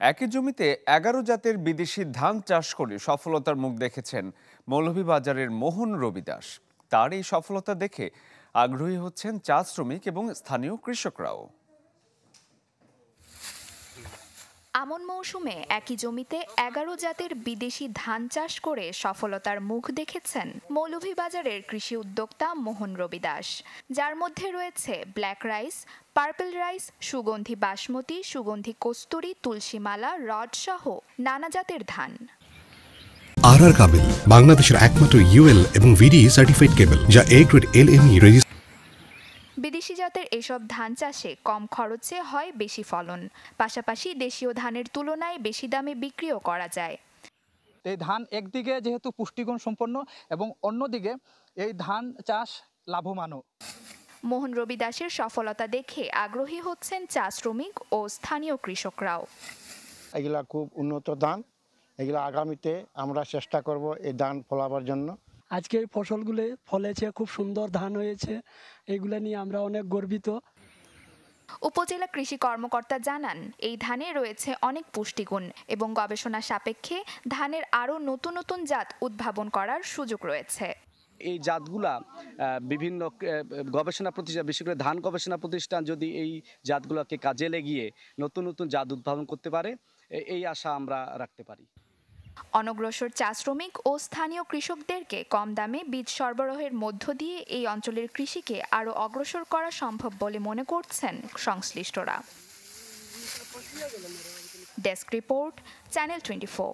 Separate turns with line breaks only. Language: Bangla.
একই জমিতে ১১ জাতের বিদেশি ধান চাষ করে সফলতার মুখ দেখেছেন মৌলভীবাজারের মোহন রবি দাস। তার এই সফলতা দেখে আগ্রহী হচ্ছেন চা শ্রমিক এবং স্থানীয় কৃষকরাও।
আমন মৌসুমে একই জমিতে ১১ জাতের বিদেশি ধান চাষ করে সফলতার মুখ দেখেছেন মৌলভীবাজারের কৃষি উদ্যোক্তা মোহন রবি দাস, যার মধ্যে রয়েছে ব্ল্যাক রাইস, পার্পল রাইস, সুগন্ধি বাসমতি, সুগন্ধি কস্তুরী, তুলসীমালা, রড সহ নানা জাতের ধান।
আর কাবিল বাংলাদেশের একমাত্র ইউএল এবং ভিডি সার্টিফাইড কেবল, যা এ গ্রেড এলএমই রেজিস্ট্রেশন।
বিদেশি জাতের এসব ধান চাষে কম খরচে হয় বেশি ফলন, পাশাপাশি দেশীয় ধানের তুলনায় বেশি দামে বিক্রিও করা যায়।
এই ধান একদিকে যেহেতু পুষ্টিগুণ সম্পন্ন এবং অন্যদিকে এই ধান চাষ লাভবানও।
মোহন রবি দাসের সফলতা দেখে আগ্রহী হচ্ছেন চা শ্রমিক ও স্থানীয় কৃষকরাও।
এগুলা খুব উন্নত ধান, এগুলা আগামীতে আমরা চেষ্টা করব এই ধান ফলাবার জন্য।
আজকে এই ফসলগুলো ফলেছে, খুব সুন্দর ধান হয়েছে, এগুলা নিয়ে আমরা অনেক গর্বিত।
উপজেলা কৃষি কর্মকর্তা জানান, এই ধানে রয়েছে অনেক পুষ্টিগুণ এবং গবেষণা সাপেক্ষে ধানের আরও নতুন নতুন জাত উদ্ভাবন করার সুযোগ রয়েছে।
এই জাতগুলা বিভিন্ন গবেষণা প্রতিষ্ঠান, বিশেষ করে ধান গবেষণা প্রতিষ্ঠান যদি এই জাতগুলোকে কাজে লাগিয়ে নতুন নতুন জাত উদ্ভাবন করতে পারে, এই আশা আমরা রাখতে পারি।
অনগ্রসর চা শ্রমিক ও স্থানীয় কৃষকদেরকে কম দামে বীজ সরবরাহের মধ্য দিয়ে এই অঞ্চলের কৃষিকে আরও অগ্রসর করা সম্ভব বলে মনে করছেন সংশ্লিষ্টরা। Desk report, channel 24।